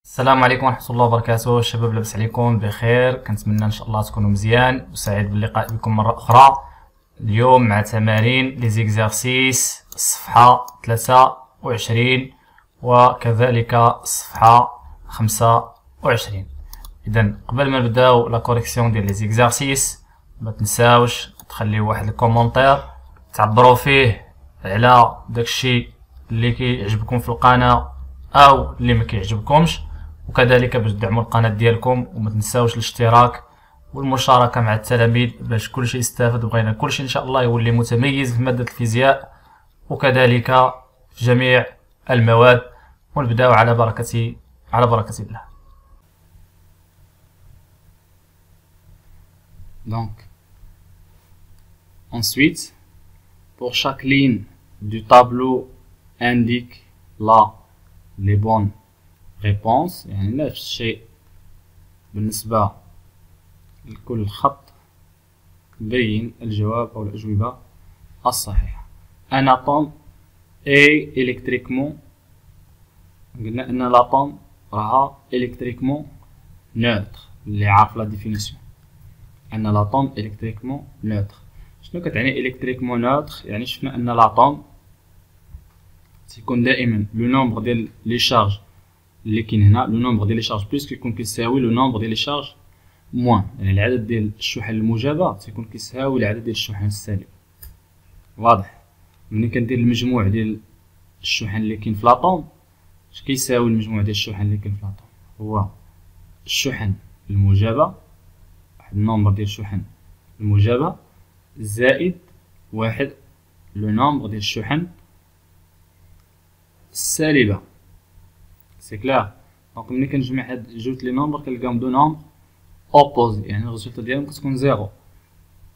السلام عليكم ورحمة الله وبركاته. الشباب لاباس عليكم بخير؟ كنتمنى ان شاء الله تكونوا مزيان وسعيد باللقاء بكم مرة اخرى. اليوم مع تمارين لي زيكزارسيس الصفحة 23 وكذلك الصفحة 25. اذا قبل ما نبداو لا كوريكسيون ديال لي زيكزارسيس ما تنساوش تخليو واحد الكومونتير تعبروا فيه على داكشي اللي كيعجبكم في القناة او اللي ما كيعجبكمش، وكذلك باش تدعموا القناة ديالكم، وما تنساوش الاشتراك والمشاركة مع التلاميذ باش كلشي يستافد، بغينا كلشي ان شاء الله يولي متميز في مادة الفيزياء وكذلك في جميع المواد. ونبداو على بركة الله. Donc, ensuite, pour chaque ligne du tableau indique là les bonnes réponses. يعني نفس الشيء بالنسبة لكل خط بين الجواب أو الأجوبة الصحيحة. Un atome est électriquement، قلنا أن l'atome راها électriquement neutre، اللي عارف لا définition. أن l'atome électriquement neutre. شنو كتعني électriquement neutre؟ يعني شفنا أن l'atome تيكون دائما لو نومبر ديال لي شارج اللي كاين هنا، لو نومبر ديال لي شارج بلس كيكون كيساوي لو نومبر ديال لي شارج موان، يعني العدد ديال الشحن الموجبة تيكون كيساوي العدد ديال الشحن السالب. واضح؟ ملي كندير المجموع ديال الشحن اللي كاين في لاطوم، اش كيساوي المجموع ديال الشحن اللي كاين في لاطوم؟ هو الشحن الموجبة، واحد النومبر ديال الشحن الموجبة زائد واحد لو نومبر ديال الشحن السالبة. سي كلار؟ دونك ملي كنجمع هاد جوج لي نومبر كنلقاهم دو نومبر اوبوزي، يعني الريزولتا ديالهم كتكون زيرو،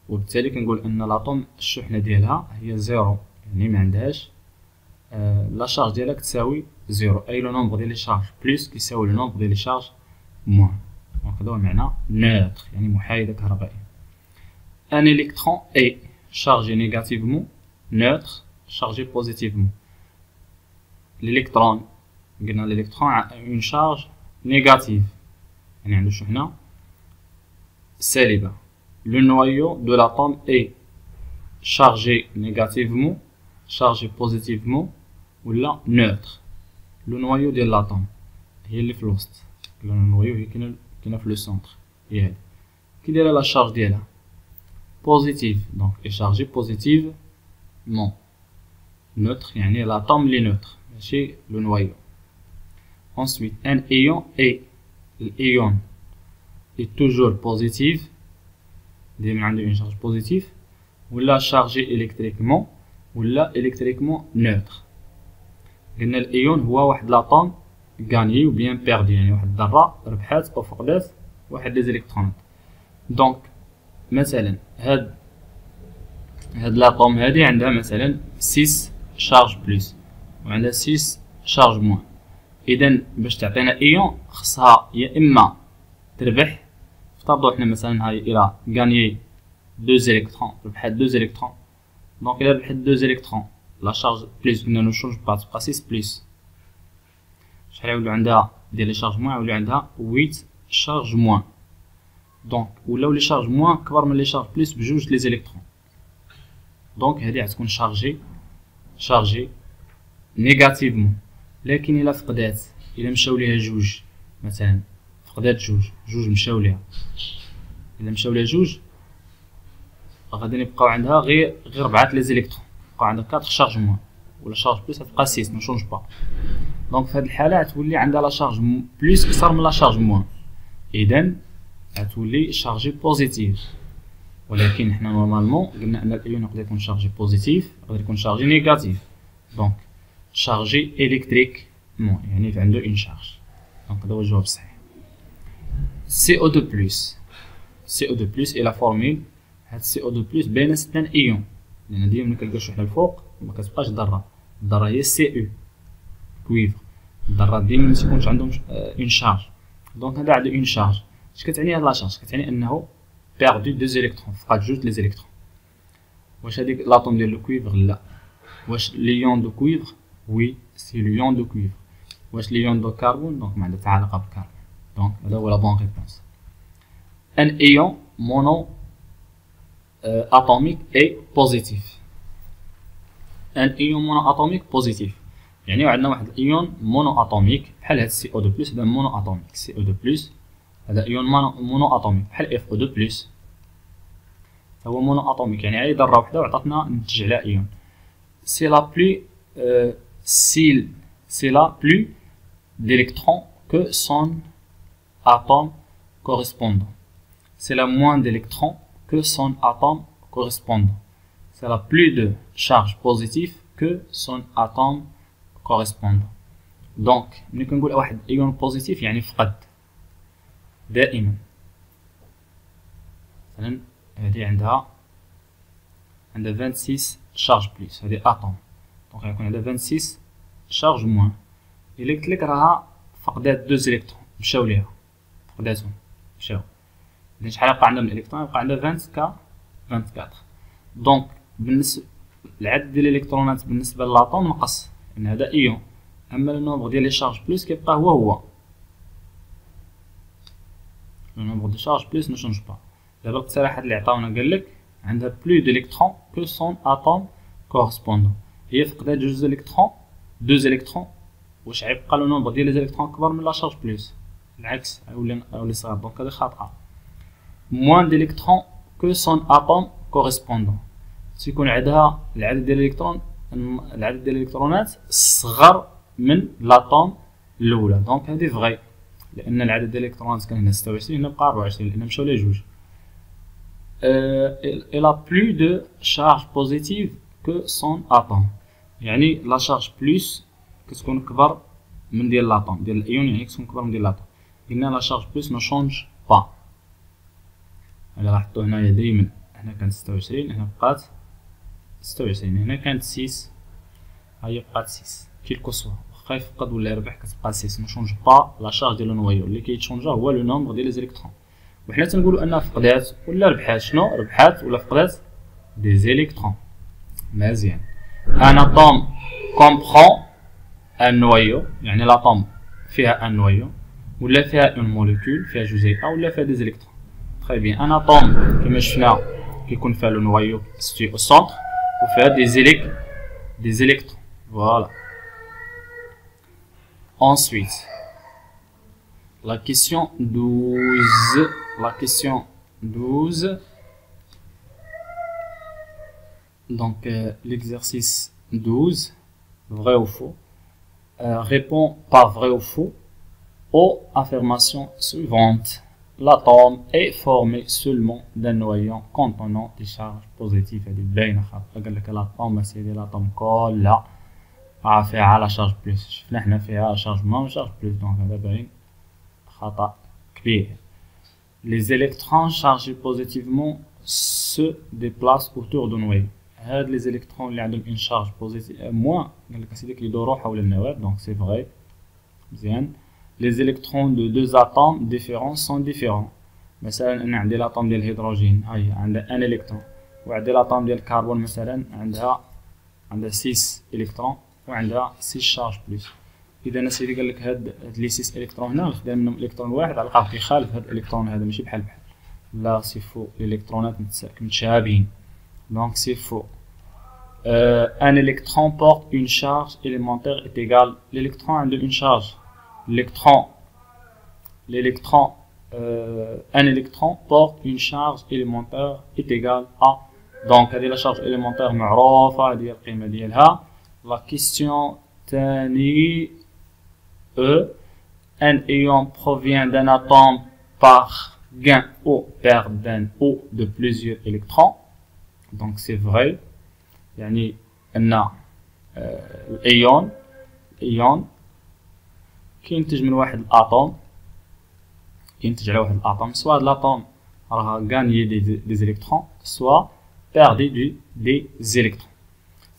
وبالتالي كنقول ان لاطوم الشحنة ديالها هي زيرو، يعني ما عندهاش لا شارج ديالها كتساوي زيرو، اي لو نومبر ديال لي شارج بلس كيساوي لو نومبر ديال لي شارج موان. دونك هذا هو معنى نوتر، يعني محايدة كهربائية. ان électron est chargé négativement neutre chargé positivement. l'électron قلنا l'électron a une charge négative، يعني عنده شحنة سالبة. le noyau de l'atome est chargé négativement chargé positivement ولا neutre. le noyau ديال لاطوم هي اللي في الوسط، قلنا النويو هي كاينة في لو سونتر، هي هادي كي دايرة لا شارج ديالها positive، donc est chargé positivement. neutre يعني l'atome li neutre ماشي le noyau. ensuite un ion est، l'ion est toujours positif، دايما عنده une charge positive، ولا chargé électriquement ولا électriquement neutre. قلنا الايون هو واحد لاطوم غاني و بيان بيردي، يعني واحد الذرة ربحات او فقدات واحد لي زيليكترونات. دونك مثلا هاد لاطوم هادي عندها مثلا 6 شارج بلس وعندها 6 شارج موان. اذا باش تعطينا ايون خصها يا اما تربح، افترضوا حنا مثلا هاي الى غاني 2 زيليكترون، ربحات 2 زيليكترون، دونك الى ربحت 2 زيليكترون لا شارج بلس قلنا نو شونج با تبقى 6 بلس، شحال يولو عندها ديال لي شارج موان؟ يولو عندها 8 شارج موان. دونك ولاو لي شارج موان كبر من لي شارج بلس بجوج لي زيليكترون، دونك هادي غتكون شارجي نيجاتيفمون. لكن الا فقدات، الا مشاو ليها جوج مثلا، فقدات جوج مشاو ليها، الا مشاو ليها جوج غادي يبقاو عندها غير 4 لي زيليكترون، يبقاو عندها 4 شارج موان، ولا شارج بلس غتبقى 6 ما شونج با. دونك في هاد الحاله غتولي عندها لا شارج بلس اكثر من لا شارج موان، اذا غتولي شارجي بوزيتيف. ولكن حنا نورمالمون قلنا ان الايون يقدر يكون شارجي بوزيتيف، يقدر يكون شارجي نيجاتيف. دونك شارجي الكتريكمون يعني عنده اون شارج. دونك هذا هو الجواب الصحيح. CO2+ اي لا فورمول، هاد CO2+ باينه ستان ايون، لان ديما ملي كنلقاو شحنه الفوق ما كتبقاش ذره، الذره هي Cu كويفر. الذرات ديما ما تيكونش عندهم اون شارج، دونك هذا عنده اون شارج. اش كتعني هاد لا شارج؟ كتعني انه perdu 2 électrons، فقد جوج لي زيليكترون. واش هاديك l'atome ديال لو كويفر؟ لا. واش ليون دو كويفر؟ وي سي ليون دو كويفر. واش ليون دو كربون دونك ما عندها حتى علاقه بالكربون. دونك هذا هو لا بون ريبونس. ان ايون مونو اتوميك اي بوزيتيف. ان ايون مونو اتوميك بوزيتيف يعني عندنا واحد الايون مونو اتوميك بحال هاد سي او 2 بلس. هذا مونو اتوميك سي او 2 بلس، هذا ايون مونو اتوميك بحال اف او 2 بلس، هو مونو اتوميك يعني عليه ذره وحده وعطاتنا نتج على ايون. سي لا بلو c'est là plus d'électrons que son atome correspondant. C'est la moins d'électrons que son atome correspondant. C'est la plus de charge positive que son atome correspondant. Donc, ملي كنقول واحد ايون بوزيتيف يعني فقد دائما. مثلا هذه عندها 26 شارج بلس، هذه اتوم دونك غيكون عندها 26 شارج موان. الا قلت لك راها فقدات 2 الكترون مشاو ليها، فقداتهم مشاو، اذا شحال يبقى عندها من الالكترون؟ يبقى عندها 24. دونك بالنسبه العدد ديال الالكترونات بالنسبه للاطوم نقص لان هذا ايون، اما لو نومبر ديال لي شارج بلس كيبقى هو لو نومبر دو شارج بلس ما شونج با. دابا الاقتراحات اللي عطاونا قال لك عندها بلو ديليكترون كو سون اتوم كورسبوندون، هي فقدات 2 الكترون 2 الكترون، واش غيبقى لو نومبر ديال لي الكترون كبر من لا شارج بلس؟ العكس ولا صغار، دونك هذه خاطئه. موان ديليكترون كو سون اتوم كورسبوندون تيكون عندها العدد ديال الالكترون، العدد ديال الالكترونات صغر من لاطوم الاولى، دونك هذه فغي لان العدد ديال الالكترونات كان هنا 26 هنا بقى 24 لان مشاو لي جوج. elle a plus de charge positive que son atome، يعني لا شارج بلس كتكون كبر من ديال لاطوم ديال الايون، يعني كتكون كبر من ديال لاطوم. قلنا لا شارج بلس ما شونج با، الا لاحظتو هنايا دايما هنا كانت 26 هنا بقات 26، هنا كانت 6 ها هي بقات 6 كيلكو سوا، واخا يفقد ولا يربح كتبقى 6 ما شونج با لا شارج ديال النويو. اللي كيتشونجا هو لو نومبر ديال لي زيليكترون، وحنا تنقولوا انها فقدات ولا ربحات. شنو ربحات ولا فقدات؟ دي زيليكترون. مزيان. ان اتوم كومبرون ان نويو، يعني لاطوم فيها ان نويو ولا فيها اون موليكول فيها جزيئه ولا فيها دي زيليكترون. تري بيان. ان اتوم كما شفنا كيكون فيها لو نويو سيتي او سونتر وفيها دي زيليكترون. فوالا. Ensuite, la question 12. La question 12. Donc, l'exercice 12, vrai ou faux, répond par vrai ou faux aux affirmations suivantes. L'atome est formé seulement d'un noyau contenant des charges positives et des bains. L'atome, c'est l'atome colla. فيها على شارج بلس، شفنا حنا فيها شارج موان وشارج بلس، دونك هذا باين خطأ كبير. Les électrons chargés positivement se déplacent autour du noyau. هاد les électrons اللي عندهم une charge positive moins قال لك اسيدي كيدوروا حول النواة، دونك سي فغي. مزيان. Les électrons de deux atomes différents sont différents. مثلا انا عندي لاطوم ديال الهيدروجين ها هي عندها ان الكترون، وعندي لاطوم ديال الكربون مثلا عندها 6 الكترون وعندها 6 شارج بلس. اذا اسيدي قال لك هاد لي 6 الكترون هنا خدا منهم الكترون واحد على القاب كيخالف هاد الالكترون هذا ماشي بحال لا سي فو، الالكترونات متشابهين دونك سي فو. ان الكترون بورت اون شارج اليمونتير est égal. الالكترون عنده اون شارج، الالكترون un électron porte une charge élémentaire est égale à. دونك هذه لا شارج اليمونتير معروفه، هذه القيمه ديالها. La question تاني un ion provient d'un atome par gain ou perte d'un ou de plusieurs électrons. Donc c'est vrai. يعني أن الإيون كينتج من واحد الأطوم، كينتج على واحد الأطوم، سواء الأطوم راها غانيي دي زيليكترون سواء بيردي دي زيليكترون.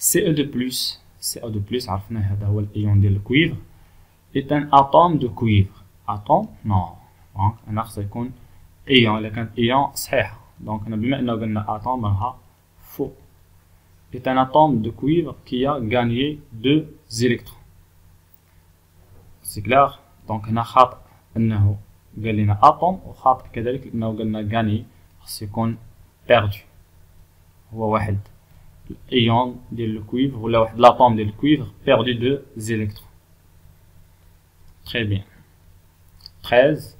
CO2+, عرفنا هذا هو الإيون ديال الكويفر، est un atome de cuivre. atome non، دونك هنا خصو يكون إيون. إلا كانت إيون صحيحة، دونك هنا بما أنه قلنا atome راها faux. est un atome de cuivre qui a gagné 2 électrons. سي كلير. دونك هنا خاطئ انه قال لنا اتوم، وخاطئ كذلك انه قال لنا غاني، خاص يكون بيردو. هو واحد الايون ديال الكويفر ولا واحد لاتوم ديال الكويفر بيردو دو زيليكترون. تري بيان. 13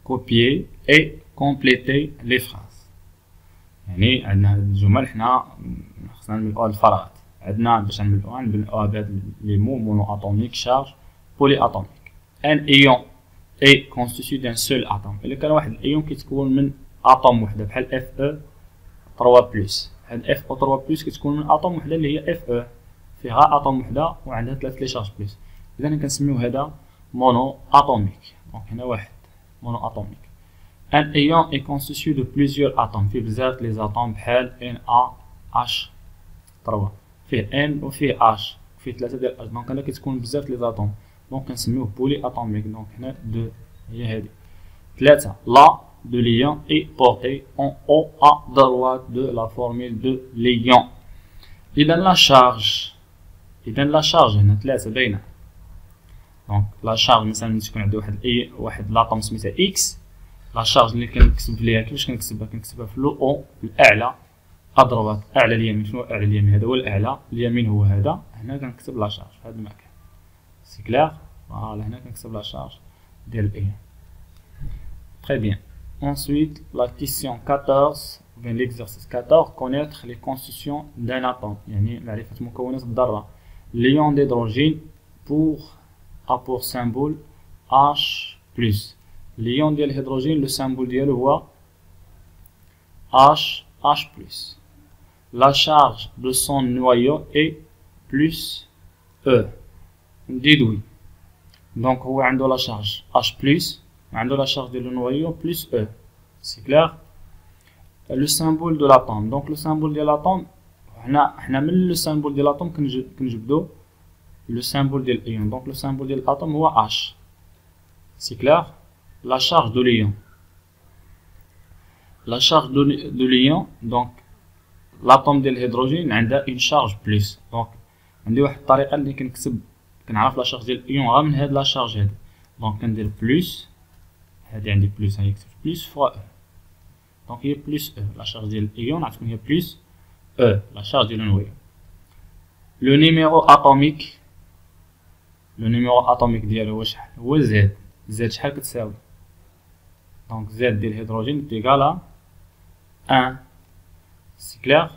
recopier et compléter les phrases. يعني عندنا هاد الجمل حنا خصنا نملؤوها الفراغات. عندنا باش نملؤوها بهاد لي مو مونو اتوميك شارج بولي اتوميك. ان ايون اي constitué d'un seul atome. الا كان واحد الايون كيتكون من اتوم وحده بحال اف او 3 بلس. هاد اف او 3 بلس كتكون من اتوم وحده اللي هي اف او فيها اتوم وحده وعندها 3 لي شارج بلس. اذا كنسميو هذا مونو اتوميك. دونك هنا واحد مونو اتوميك. ان ايون اي constitué de plusieurs atomes. فيه بزاف لي زاتوم بحال ان ا اش 3 فيه ان وفيه اش وفيه 3 ديال اش. دونك هنا كتكون بزاف لي زاتوم دونك كنسميوه بولي اتوميك. دونك هنا 2 هي هذه 3. لا de l'ion est porté en haut à droite de la formule de l'ion. إذا لا شارج هنا 3 باينة. دونك لا شارج مثلا تكون عندي واحد لاطوم سميتها اكس. لا شارج اللي كنكتب ليها كيفاش كنكتبها في لو او في الاعلى ادروات اعلى اليمين. شنو اعلى اليمين؟ هذا هو الاعلى، اليمين هو هذا. هنا كنكتب لا شارج في هذا المكان. سي كلير. فوالا هنا كنكتب لا شارج ديال الاي. تري بيان. Ensuite, la question 14, ou bien l'exercice 14, connaître les constitutions d'un atome. يعني معرفة مكونات الذرة. L'ion d'hydrogène a pour symbole H+. L'ion ديال الهيدروجين لو symbole ديالو هو H+. La charge de son noyau est plus E. déduit. Donc هو عنده لا شارج H+. عنده لا شارج ديال النويو بلس او. سي كلير. لو سامبول دو لاتوم. دونك لو سامبول ديال لاتوم حنا من لو سامبول ديال لاتوم كنجبدو لو سامبول ديال الايون. دونك لو سامبول ديال الاتوم هو اش. سي كلير. لا شارج دو ليون. لا شارج دو ليون دونك لاتوم ديال الهيدروجين عندها اون شارج بلس. دونك عندي واحد الطريقه اللي كنعرف لا شارج ديال الايون غير من هاد لا شارج هادي. دونك كندير بلس هادي عندي بلس، هاهي كتبت بلس فوا او. دونك هي بلس او. لا شارج ديال الايون غتكون هي بلس او لا شارج ديال النويو. لو نيميرو اتوميك ديالو هو شحال؟ هو زد. زد شحال كتساوي؟ دونك زد ديال الهيدروجين تيكالا 1. سي كلير.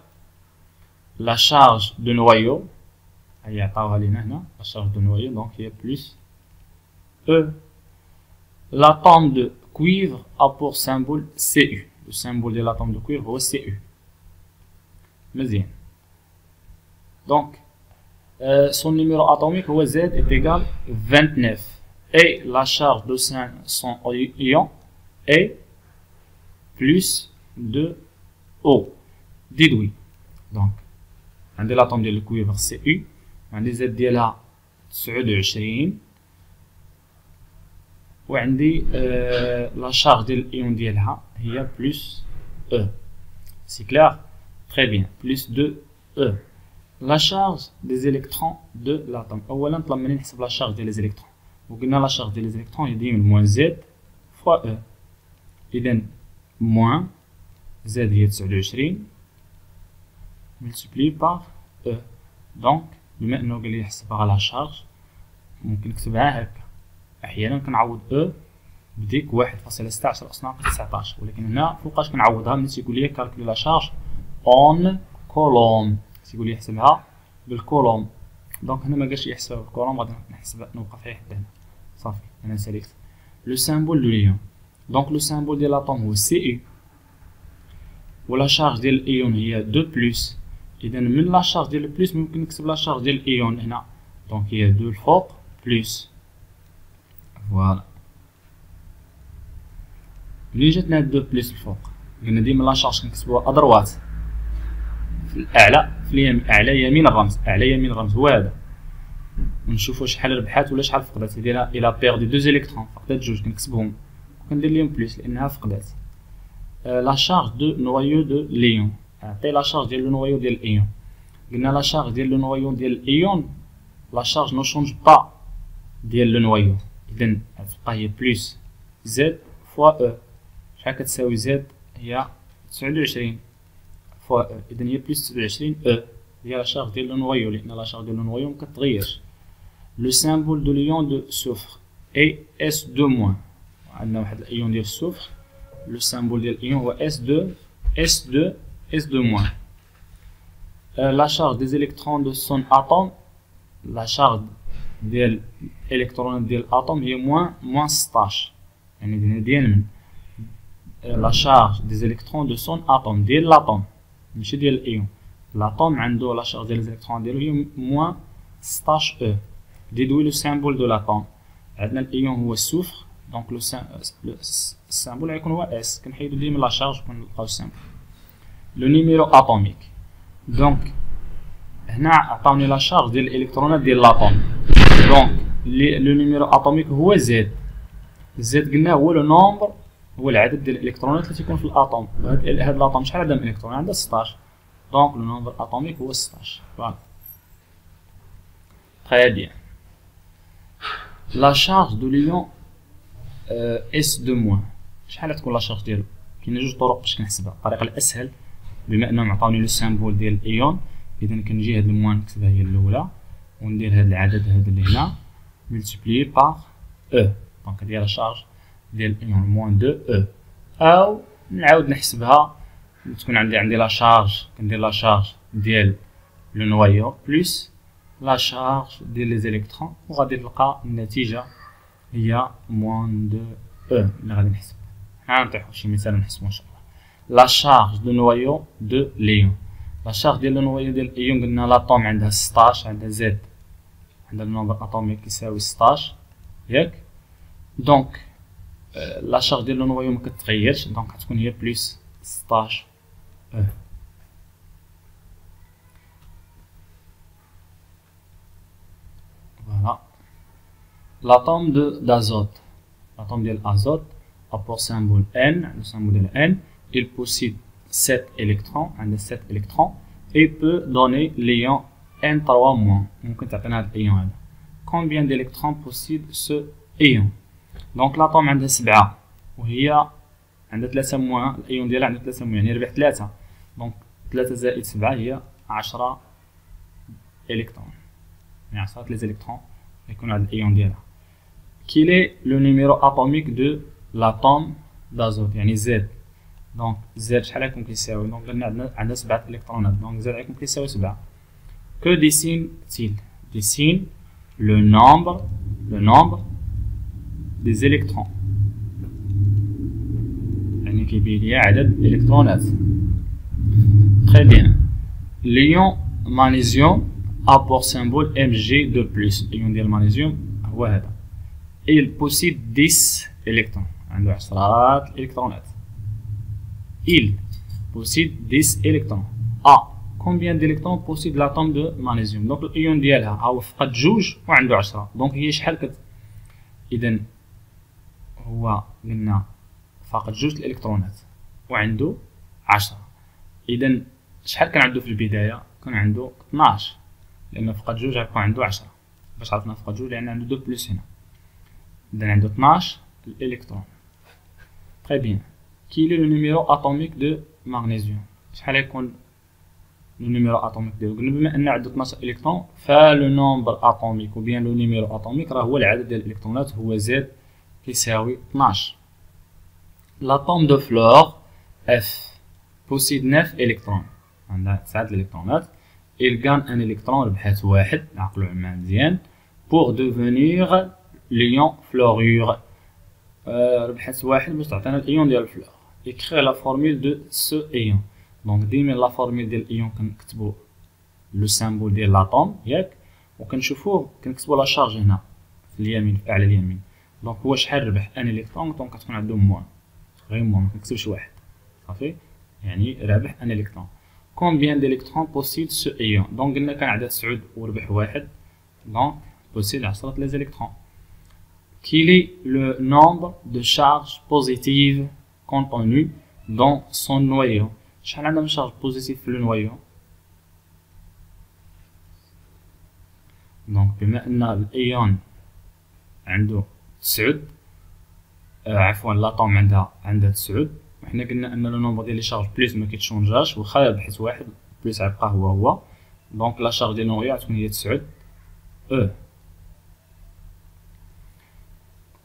لا شارج دو نويو هي عطاوها لينا هنا لا شارج دو نويو دونك هي بلس او. L'atome de cuivre a pour symbole Cu. Le symbole de l'atome de cuivre est Cu. Mezien. Donc, son numéro atomique Z est égal à 29. Et la charge de son ion est plus de O. Déduit. Donc, عندي l'atome de cuivre Cu. عندي Z ديالها 29. وعندي لا شارج ديال الايون ديالها هي بلس او. سي كلير. تري بيان. بلس دو او. لا شارج دي زيليكترون دو لاتوم. اولا طلب مني نحسب لا شارج ديال لي زيليكترون وقلنا لا شارج ديال لي زيليكترون هي ديما موان زد فوا او. اذا موان زد هي 29 ملتيبلي بار او. دونك بما انه قال لي نحسبها لا شارج ممكن نكتبها هكا. احيانا كنعوض او بديك 1.16 أس ناقص 19 ولكن هنا فوقاش كنعوضها ملي تيقول لي كالكولي لا شارج اون كولوم. تيقول لي يحسبها بالكولوم. دونك هنا ما قالش يحسبها بالكولوم غادي نحسبها نوقف فيها حدانا صافي. انا ساليت لو سامبول دو ليون. دونك لو سامبول ديال لاتوم هو سي او ولا شارج ديال الايون هي 2 بلس. اذا من لا شارج ديال بلس ممكن نكتب لا شارج ديال الايون هنا. دونك هي 2 الفوق بلس. فوالا. ملي جاتنا هاد 2 بلس الفوق قلنا ديما لا شارج كنكتبوها ادروات في الاعلى في اليمين. اعلى يمين الرمز. اعلى يمين الرمز هو هذا. ونشوفوا شحال ربحات ولا شحال فقدات. ديالها الى بيردي 2 الكترون فقدات 2 كنكتبهم وكندير ليهم بلس لانها فقدات. لا شارج دو نويو دو ليون. عطي لا شارج ديال لو نويو ديال الايون. قلنا لا شارج ديال لو نويو ديال الايون لا شارج نو شونج با ديال لو نويو، اذا غتبقى هي بلس زد فوا او. شحال كتساوي زد؟ هي 29 فوا او، اذا هي بلس 29 او هي لا شارج ديال لو نويو، لان لا شارج ديال لو نويو مكتغيرش. لو سيمبول دو ليون دو سوفر اي اس 2 موان، عندنا واحد الايون ديال السوفر لو سيمبول ديال الايون هو S2 moins. La charge des électrons de son atome, la charge des électrons de l'atome est moins 16. La charge des électrons de son atome, de l'atome, ماشي ديال الايون. l'atome عنده la charge des électrons ديالو هي moins 16 E. déduit le symbole de l'atome. عندنا الايون هو السوفر، دونك لو السيمبول غيكون هو S. كنحيدو ديما لا شارج ونلقاو السيمبول. لو نيميرو اتوميك، دونك هنا عطاوني لا شارج ديال الالكترونات ديال لاطوم، دونك لو نيميرو اتوميك هو زد. زد قلنا هو لو نومبر، هو العدد ديال الالكترونات اللي تيكون في الاطوم. هاد الاطوم شحال عندها من الكترون؟ عندها 16، دونك لو نومبر اتوميك هو 16. فوالا تري بيان. لا شارج دو ليون اس 2 موان، شحال تكون لا شارج ديالو؟ كاين جوج طرق باش كنحسبها. الطريقه الاسهل بما انهم عطاوني لو سيمبول ديال الايون، اذا كنجي هاد الموان نكتبها هي الاولى وندير هاد العدد هذا اللي هنا ملتيبلي بار او، دونك هادي لا شارج ديال الايون موان 2 او. او نعاود نحسبها، تكون عندي لا شارج، كندير لا شارج ديال لو نوايو بلس لا شارج ديال لي زيليكترون، وغادي نلقى النتيجه هي موان 2 او اللي غادي نحسب. نطيحو شي مثال نحسبو ان شاء الله. لا شارج دو نوايو دو ليون، لا شارج ديال لو نوايو ديال الايون قلنا لاطوم عندها 16، عندها زد، عندها النومبر اتوميك يساوي 16 ياك. دونك لا شارج ديال لو نوايو ما كتغيرش، دونك غتكون هي بلس 16 او. فوالا. l'atome d'azote, l'atome de l'azote a pour symbole N, le symbole de N, il possède 7 électrons, 7 électrons, et peut donner l'ion N3-. ممكن تعطينا هذا الايون هذا. Combien d'électrons possède ce ion? Donc l'atome عنده 7 وهي عندها 3 موان، الايون ديالها عندها 3 موان، يعني ربح 3. دونك 3 زائد 7 هي 10 الكترون، يعني 10 3 الكترون يكون هذا الايون ديالها. Quel est le numéro atomique de l'atome d'azote؟ يعني زد. دونك زد شحال غيكون كيساوي؟ دونك قلنا عندنا 7 الكترونات، دونك زد غيكون كيساوي 7. Que dessine-t-il؟ dessine le nombre des électrons، يعني كيبين لي عدد الالكترونات. Très bien. L'ion magnésium a pour symbole Mg2+. الايون ديال المغنيسيوم هو هذا. Il possède 10 électrons، عنده 10 الكترونات. Il possède 10 électrons. A. Combien d'électrons possède l'atome de magnésium؟ دونك الايون ديالها هو فقط 2 وعنده 10، دونك هي شحال اذا هو قلنا فاقد 2 الالكترونات وعنده 10، اذا شحال كان عنده في البدايه؟ كان عنده 12، لانه فقد 2 غيكون عنده 10. باش عرفنا فقد 2 لان عنده 2 بلس هنا، اذا عنده 12 الالكترون. Très bien. Quel est le numéro atomique de magnésium؟ شحال يكون لو نيميرو اتوميك ديالو؟ قلنا بما ان عنده 12 الكترون فلو نومبر اتوميك وبيان لو نيميرو اتوميك راه هو العدد ديال الالكترونات، هو زد كيساوي 12. لاتوم دو فلور اف بوسيد 9 الكترون، عندها 9 الالكترونات. il gagne un électron، ربحات واحد، عقلوا معايا مزيان، pour devenir l'ion fluorure، ربحات واحد باش تعطينا الايون ديال الفلور. écrire la formule de ce ion، دونك ديما لا فورميل ديال الايون كنكتبو لو سيمبول ديال لاطوم ياك، وكنشوفوه كنكتبو لا شارج هنا في اليمين في اعلى اليمين. دونك هو شحال ربح ان الكترون، دونك كتكون عنده موان، غير موان ما كنكتبش واحد صافي، يعني رابح ان الكترون. كومبيان ديليكترون بوسيد سو ايون؟ دونك قلنا كان عندها 9 وربح واحد، دونك بوسيد 10 لي زيليكترون. Quel est le nombre de charges positives contenues dans son noyau؟ شحال عندنا من شارج بوزيتيف في لو نوايو؟ دونك بما ان الايون عنده 9 عفوا لاطوم عندها 9 وحنا قلنا ان لو نومبر ديال لي شارج بليس ما كيتشونجاش واخا يبحث واحد بليس غيبقى هو دونك لا شارج ديال نويا غتكون هي 9 E.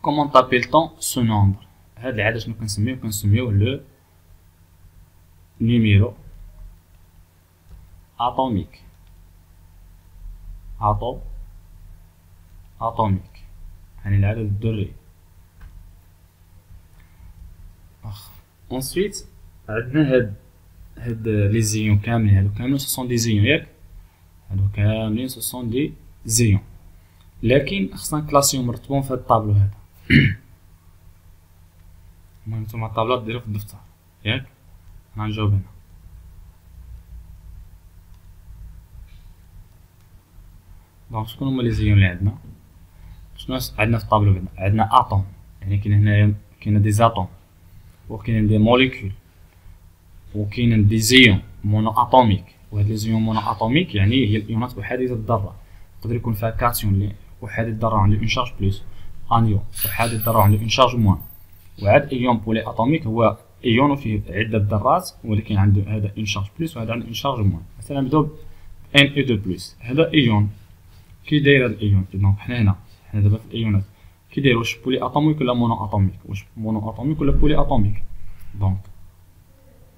Comment appelle-t-on ce nombre? هاد العدد شنو كنسميوه لو numéro atomique. atomique يعني العدد الذري. ensuite عندنا هاد لي زيون كاملين، هادو كاملين سون دي زيون ياك، هادو كاملين سون دي زيون، لكن خصنا نكلاسيهم مرتبون في هاد الطابلو هذا. المهم نتوما الطابلات ديرو في الدفتر ياك، غنجاوب هنا. دونك شكون هما لي زيون اللي عندنا؟ شنو عندنا في الطابلو هنا؟ عندنا اتوم، يعني كاين هنايا كاين دي زاتوم وكاين دي موليكول وكاين دي زيون مونو اتوميك، وهاد لي زيون مونو اتوميك يعني هي الايونات وحيدة الذرة، يقدر يكون فيها كاتيون اللي وحيد الذرة عنده اون شارج بلس، انيون وحيد الذرة عنده اون شارج موان، وعاد ايون بولي اتوميك هو ايون فيه عدة ذرات ولكن عنده هذا اون شارج بلس وهذا عنده اون شارج موان. مثلا نبداو ان اي 2 بلس، هذا ايون كي داير هذا الايون. دونك حنا دابا في الايونات كي داير واش بولي اتوميك ولا مونو اتوميك، واش مونو اتوميك ولا بولي اتوميك؟ دونك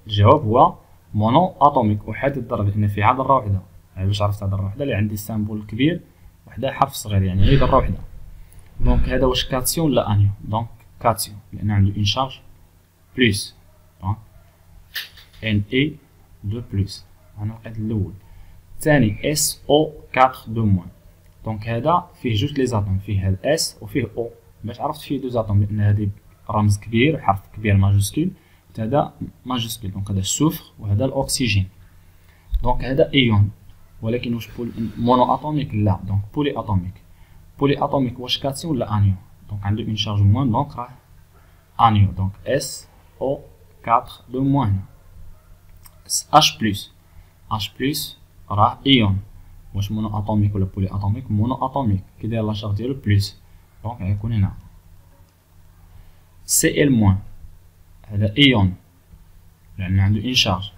الجواب هو مونو اتوميك وحيد الذرة، لان فيها ذرة وحدة. يعني باش عرفت ذرة وحدة اللي عندي سامبول كبير وحده حرف صغير يعني غير ذرة وحدة. دونك هذا واش كاتيون ولا انيون؟ دونك كاتيون لان عنده اون شارج بلس، دونك ان اي 2 بلس انا وقعت الاول. الثاني اس او 4 2 موان، دونك هذا فيه جوج لي زاتوم، فيه هذا اس وفيه او. باش عرفت فيه دو زاتوم لان هذه رمز كبير حرف كبير ماجوسكول، هذا ماجوسكول، دونك هذا السوفر وهذا الاكسجين. دونك هذا ايون ولكن واش مونو اتوميك؟ لا، دونك بولي اتوميك. بولي اتوميك واش كاتيون ولا انيون؟ دونك عنده اون شارج موان، دونك راه انيون، دونك اس او 4 2 موان. اش بلس، اش بلس راه ايون، واش مونو اتوميك ولا بولي اتوميك؟ مونو اتوميك، كي داير لا شارج ديالو بلس، دونك غيكون هنا سي ال موان، هذا ايون لان عنده اون شارج.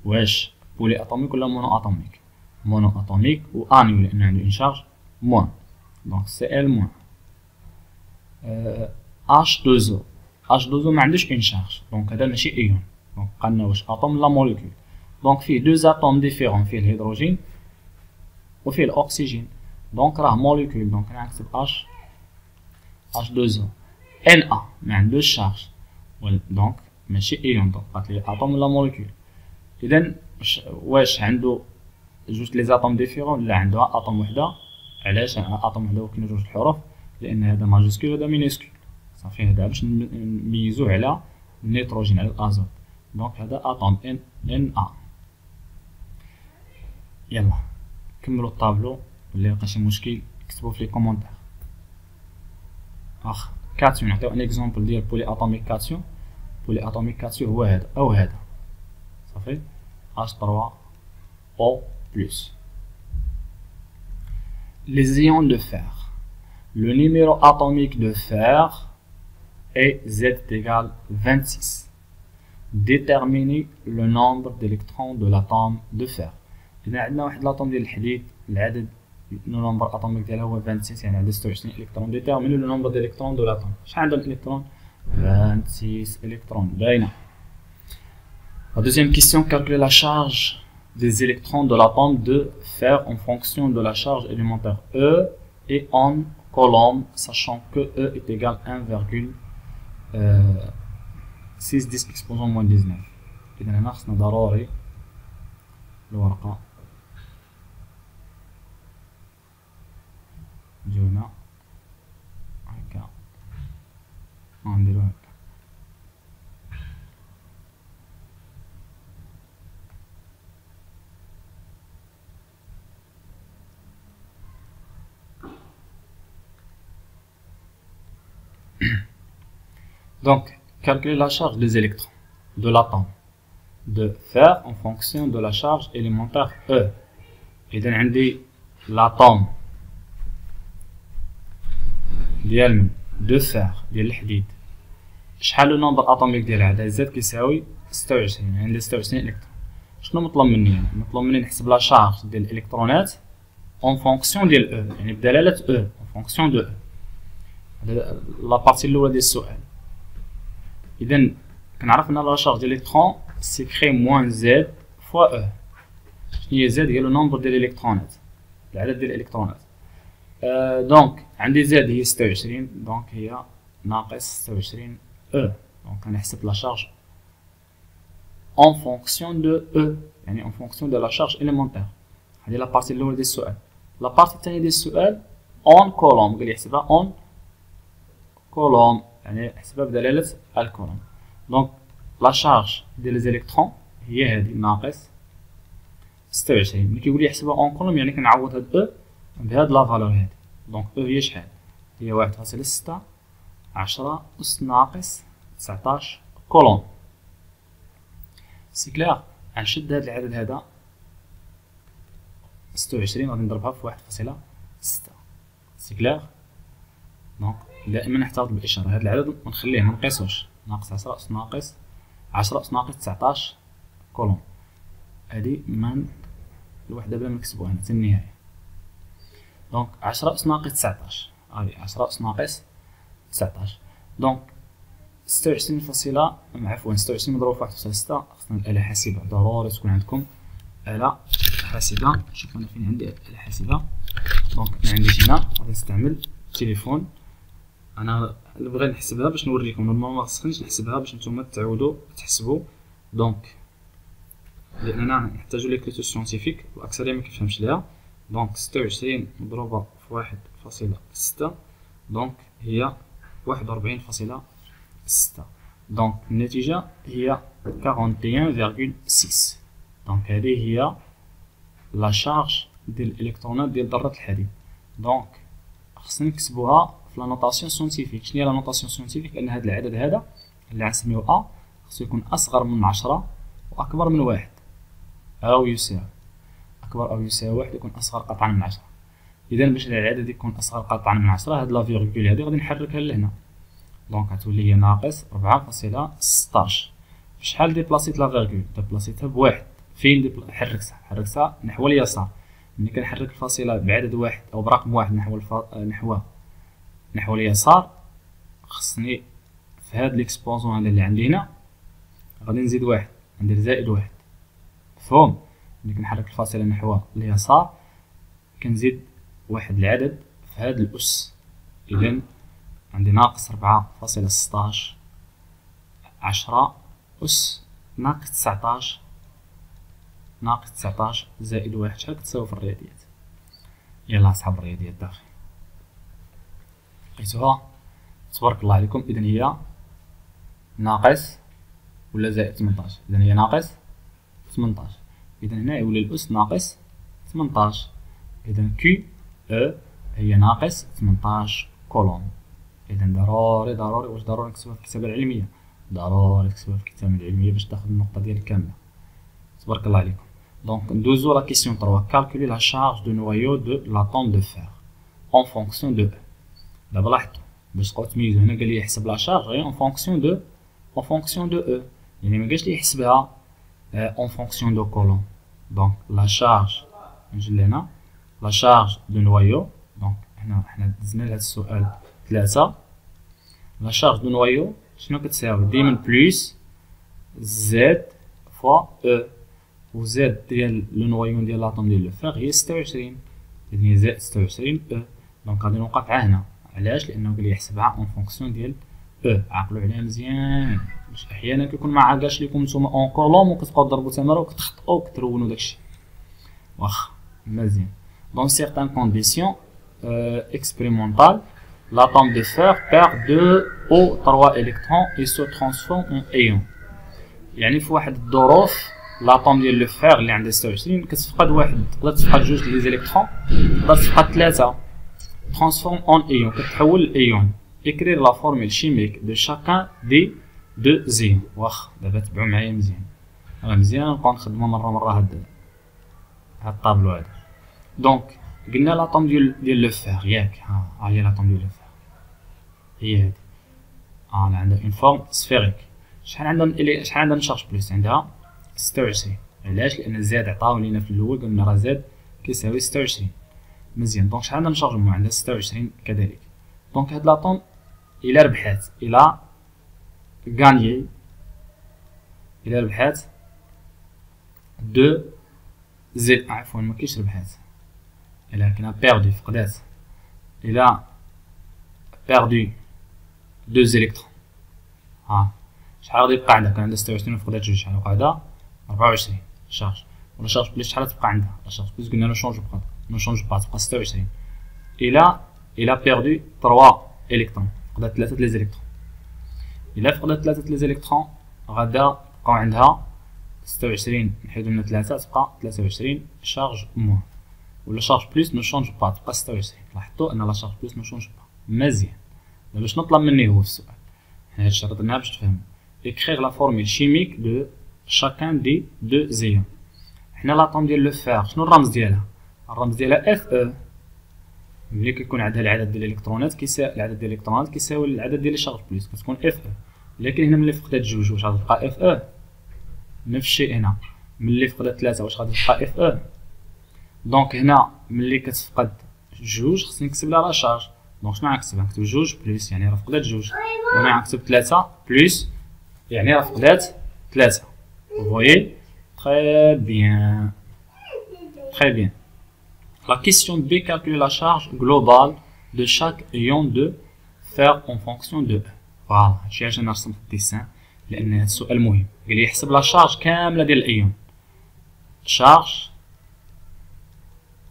واش بولي اتوميك ولا مونو اتوميك؟ مونو اتوميك وانيون لان عنده اون شارج موان، دونك سي ال موان. اش 2 او، اش 2 او ما عندوش اون شارج، دونك هذا ماشي ايون. دونك قالنا واش اتوم ولا موليكول؟ دونك فيه دو اتوم ديفيرون، فيه الهيدروجين وفيه الاكسجين، دونك راه موليكول. دونك انا نكتب اش 2 او. ان ا ما عندوش شارج دونك ماشي ايون، دونك قالت لي اتوم ولا موليكول. اذا واش عنده جوج لي زاتوم ديفيرون؟ لا، عنده اتوم وحده. علاش اتوم وحده وكاين جوج الحروف؟ لان هذا ماجوسكول وهذا مينيسكول، صافي. هذا باش نميزوه على النيتروجين على الازوت. دونك هذا اتوم ان ا. يلا كملوا الطابلو، اللي لقى شي مشكل كتبوه في لي كومونتير. كاتيون نعطيو ان اكزومبل ديال بولي اتوميك كاتيون. بولي اتوميك كاتيون هو هذا او هذا، صافي. H3 O+. Les ions de fer. Le numéro atomique de fer est Z égale 26. Déterminez le nombre d'électrons de l'atome de fer. إذا عندنا واحد الأطوم ديال الحديد، العدد النمبر اتوميك ديالها هو 26، يعني عندها 26 الكترون. ديتيرمينو لو نومبر ديليكترون دو لاتوم. شحال عندها الالكترون؟ 26 الكترون، باينه. La deuxième question, calculer la charge des électrons de l'atome de fer en fonction de la charge élémentaire E et en colombe, sachant que E est égal à 1,610 exposant moins 19. إذا هنا خصنا ضروري الورقة نجيو هنا هكا ونديرو هكا. Donc, calculer la charge des électrons de l'atome de fer en fonction de la charge élémentaire E. إذا عندي l'atome ديال من دو فير ديال الحديد. شحال لو نومبر اتوميك ديال هذا زد كيساوي 26. يعني عندي 26 الكترون. شنو مطلوب مني؟ يعني مطلوب مني نحسب لا شارج ديال الالكترونات اون فونكسيون ديال او، يعني بدلاله او اون فونكسيون دو او. هذا لا بارتي الاولى ديال السؤال. اذا كنعرف ان لا شارج ديال الالكترون سيكري موان زد فوا او. شنو هي زد؟ هي لو نومبر ديال الالكترونات، العدد ديال الالكترونات. دونك عندي زد هي 26، دونك هي ناقص 26 او. دونك غنحسب لا شارج en fonction de E، يعني en fonction de la charge élémentaire. هذه لا بارتي الاولى ديال السؤال. لا بارتي الثانيه ديال السؤال اون كولوم، قال لي احسبها اون كولوم، يعني احسبها بدلاله الكولوم. دونك لا شارج ديال لي زيليكترون هي هذه ناقص 26. ملي كيقول لي احسبها اون كولوم يعني كنعوض هاد او بهاد لا فالور هادي. دونك او هي شحال؟ هي 1.6 10 أس ناقص 19 كولوم. سي كلير. غنشد هاد العدد هذا 26 غادي نضربها في 1.6. سي كلير. دونك دائما نحتفظ بالاشاره، هاد العدد ونخليه ما نقيسوش. ناقص 10 أس ناقص 10 أس ناقص 19 كولوم. هادي من الوحده بلا ما نكتبوها هنا حتى النهايه. دونك 10 أس ناقص 19 هادي 10 أس ناقص 19. دونك 26 فاصلة عفوا 26 مضروب في 1.6. خصنا الآلة حاسبة، ضروري تكون عندكم آلة حاسبة. شوف أنا فين عندي آلة حاسبة. دونك ما عنديش هنا، غادي نستعمل التليفون. أنا بغيت نحسبها باش نوريكم، نورمالمون مخصنيش نحسبها باش نتوما تعودوا تحسبوا. دونك لأننا نحتاجو ليكريتور سيونتيفيك والأكثرية مكيفهمش ليها. دونك 26 مضروبة في 1.6 دونك هي 41.6. دونك النتيجة هي 41.6. دونك هذه هي لا شارج ديال الالكترونات ديال ذرة الحديد. دونك خصنا نكتبوها في لا نوتاسيون سيونتيفيك. شنو هي لا نوتاسيون سيونتيفيك؟ لأن هذا العدد هذا اللي غنسميوه أ خصو يكون أصغر من 10 وأكبر من 1 أو يساوي. أكبر أو يساوي 1 يكون أصغر قطعا من 10. إذا باش العدد يكون أصغر قطعا من 10 هاد لا فيرغول هادي غادي نحركها لهنا. دونك غتولي هي ناقص 4.16. شحال ديبلاسيت لا فيرغول؟ ديبلاسيتها بواحد. فين حركتها نحو اليسار. ملي كنحرك الفاصلة بعدد واحد أو برقم واحد نحو اليسار، خصني في هاد ليكسبوزون هذا اللي عندي هنا غادي نزيد واحد، ندير زائد واحد. مفهوم؟ ملي كنحرك الفاصلة نحو اليسار كنزيد واحد العدد في هاد الأس. إذا عندي ناقص 4.16 10 أس ناقص 19 ناقص 19 زائد واحد. شحال كتساوي في الرياضيات؟ يلا أصحاب الرياضيات داخل لقيتوها؟ تبارك الله عليكم. إذا هي ناقص ولا زائد 18. إذا هي ناقص 18. إذا هنا يولي الأس ناقص 18. إذا كي أو هي ناقص 18 كولوم. إذا ضروري واش ضروري نكتبوها في الكتابة العلمية؟ ضروري تكتبوها في الكتابة العلمية باش تاخد النقطة ديالك كاملة. تبارك الله عليكم. دونك ندوزو لا كيسيون 3. كالكولي لا شارج دو نويو دو لاتوم دو فير اون فونكسيون دو او. دابا لاحظتو باش تبقاو تميزو، هنا قال لي يحسب لا شارج غير اون فونكسيون دو او، يعني ما قالش لي يحسبها اون فونكسيون دو كولوم. دونك لا شارج نجي لهنا لا شارج دو نويو. دونك حنا دزنا لهاد السؤال 3. لا شارج دو نويو شنو كتساوي؟ ديما بلوس زد فوا او، و زد ديال لو نويو ديال لاطوم ديال لو فيغ هي 26. إذن هي زائد 26 او. دونك غادي نوقف هنا. علاش؟ لأنه قال لي يحسبها اون فونكسيون ديال او. عقلو عليها مزيان باش أحيانا كيكون معكاش ليكم نتوما اون كولوم وكتبقاو تضربو تماره وكتخطئو وكترونو داكشي. واخا مزيان. Dans certaines conditions expérimentales, l'atome de fer perd 2 ou 3 électrons et se transforme en ion. يعني في واحد الظروف لاطوم ديال لو فيغ اللي عنده 26 كتفقد واحد، تقدر تفقد جوج لي زيليكترون، تقدر تفقد 3. transforme en ion كتحول لايون. écrire la formule chimique de chacun des 2 ions. واخا دابا تبعوا معايا مزيان، مزيان نبقاو نخدمو مره هاد الطابلو هذا. دونك قلنا لاطوم ديال لو فيغ ياك، ها هي لاطوم ديال لو فيغ. هي هادي. عندها اون فورم سفيريك. شحال عندها من شارج بلوس؟ عندها 26. علاش؟ لان زاد عطاو لينا في الاول قلنا راه زاد كيساوي 26. مزيان. دونك شحال عندها من شارج موان؟ عندها 26 كذلك. دونك هاد لاطوم الى ربحات، الى غانيي، الى ربحات دو زد، عفوا ما كاينش ربحات، الى كنا بيردو فقدات، الى بيردو دو زيليكترون. شحال غادي يبقى عندها؟ كان عندها 26 وفقدات جوج، شحال وقع عندها؟ 24 شارج. ولا شارج بليس شحال تبقى عندها؟ لا شارج بليس قلنا نو شونج با تبقى 26. الى بيردو 3 الكترون، فقدات 3 لي زيليكترون. الى فقدات 3 لي زيليكترون غادا يبقاو عندها 26 نحيدو منها 3 تبقى 23 شارج موان. ولا شارج بليس نو شونج با تبقى 26. لاحظتوا ان لا شارج بليس نو شونج با. مزيان. دابا شنو طلب مني هو في السؤال؟ حنا هادشي درناه باش تفهموا. écrire la formule chimique de chacun des deux ions. حنا لاطوم ديال لو فير شنو الرمز ديالها؟ الرمز ديالها اف او. ملي كيكون عندها العدد ديال الالكترونات كيساوي العدد ديال الالكترونات كيساوي العدد ديال الشارج بليس، كتكون اف او. لكن هنا ملي فقدات جوج واش غادي تبقى اف او؟ نفس الشيء هنا ملي فقدات 3 واش غادي تبقى اف او؟ دونك هنا ملي كتفقد جوج خصني نكتب لها لا شارج. دونك شنو غنكتب؟ غنكتب جوج بليس يعني راه فقدات جوج، وهنا غنكتب 3 بليس يعني راه فقدات 3. Vous voyez? Très bien. Très bien. La question B, calculer la charge globale de chaque ion de fer en fonction de E. Voilà. شي علاش انا رسمت الديسان، لان هذا السؤال مهم. قال لي يحسب لا شارج كامله ديال الايون. شارج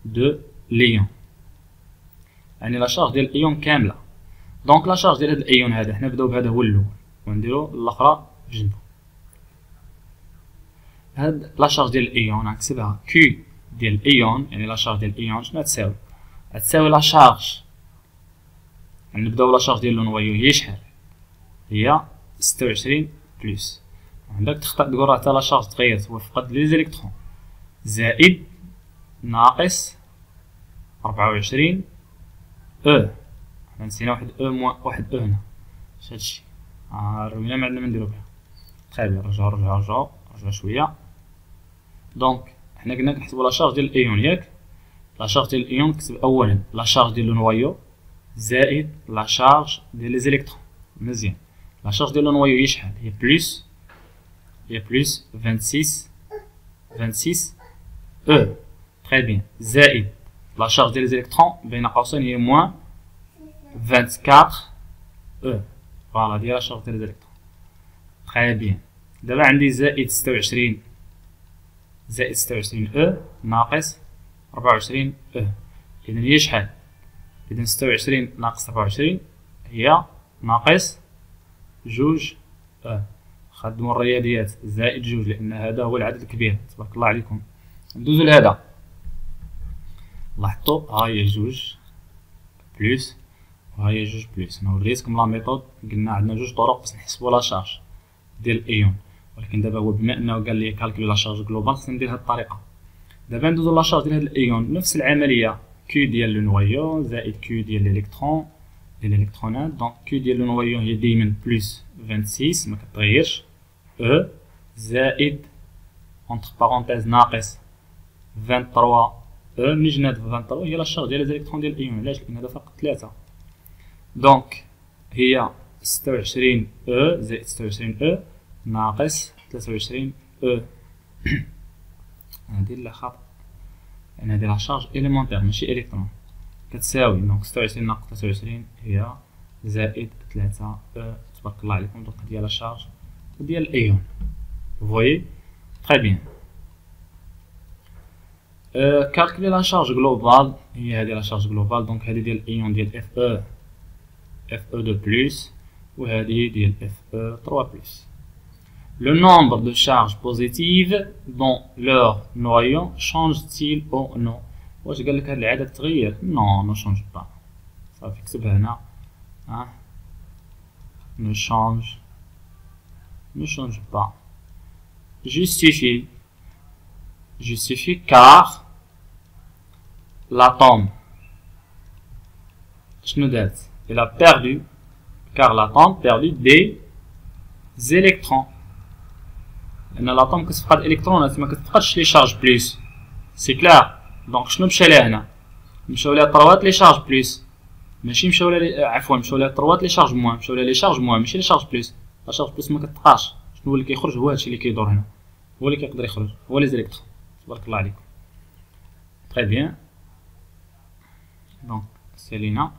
دو ليون يعني لا شارج ديال الايون كامله. دونك لا شارج ديال هذا الايون هذا حنا نبداو بهذا هو الاول ونديرو الاخرى بجنبو. هاد لا شارج ديال الايون غنكتبها كي ديال الايون، يعني لا شارج ديال الايون شنو غتساوي؟ غتساوي لا شارج، يعني نبداو لا شارج ديال لو نويو هي شحال؟ هي 26 بلس. عندك تخطأ تقول راه حتى لا شارج تغيرت، هو فقد لي زيليكترون، زائد ناقص 24 او. حنا نسينا واحد او موان واحد او هنا. اش هادشي؟ روينا ما عندنا ما نديرو بها. تخي بيان. رجعو شويه. دونك حنا قلنا كنحسبو لا شارج ديال الايون ياك؟ لا شارج ديال الايون نكتب اولا لا شارج ديال لو نوايو زائد لا شارج ديال لي زيليكترون. مزيان. لا شارج ديال لو نوايو هي شحال؟ هي بلس 26 او. تري بيان. زائد لا شارج ديال لي زيليكترون بين قوسين هي موان 24 او. فوالا ديال لا شارج ديال لي زيليكترون. تري بيان. دابا عندي زائد 26 او ناقص 24 او. اذا هي شحال؟ اذا 26 ناقص 24 هي ناقص جوج او. خدموا الرياضيات زائد جوج لان هذا هو العدد الكبير. تبارك الله عليكم. ندوزو لهذا. لاحظتوا ها هي جوج بلس وها هي جوج بلس. انا وريتكم لا ميثود، قلنا عندنا جوج طرق باش نحسبوا لا شارج ديال الايون، ولكن دابا هو بما انه قال لي كالكولي لا شارج جلوبال خصني ندير هاد الطريقه. دابا ندوزو لا شارج ديال هاد الايون نفس العمليه، كيو ديال لو نويو زائد كيو ديال الالكترون ديال الالكترونات. دونك كيو ديال لو نويو هي ديما بلس 26 ما كتغيرش او زائد اونتر بارونتيز ناقص 23 او. ملي جينا هاد 23 هي لا شارج ديال الالكترون ديال الايون. علاش؟ لان هذا فقط 3. دونك هي 26 او زائد 26 او ناقص 23 او. هادي لا خطأ، لأن هادي لا شارج إليمونتير ماشي إلكترون. كتساوي دونك 26 ناقص 23 هي زائد 3 او. تبارك الله عليكم. دونك هادي لا شارج ديال الأيون. فويي تري بيان. كالكولي لا شارج جلوبال هي هادي لا شارج جلوبال. دونك هادي ديال الأيون ديال اف او 2 بلس وهادي ديال اف او 3 بلس. Le nombre de charges positives dans leur noyau change-t-il ou non? واش قال لك هاد العدد تغير؟ non ne change pas. صافي كتبها هنا. ne change pas. Justifie car l'atome شنو دارت؟ il a perdu car l'atome perdit des électrons. لأن l'atome كتفقد إلكترونات ما كتفقدش لي شارج بليس. سي كلار. دونك شنو مشى لها هنا؟ مشاو لها طروات لي شارج بليس، ماشي مشاو لها عفوا مشاو لها طروات لي شارج موان، مشاو لها لي شارج موان ماشي لي شارج بليس. لا شارج بليس ما كتبقاش. شنو اللي كيخرج هو هادشي اللي كيدور هنا، هو اللي كيقدر يخرج، هو لي زيليكترون. تبارك الله عليكم. تري بيان. دونك سالينا.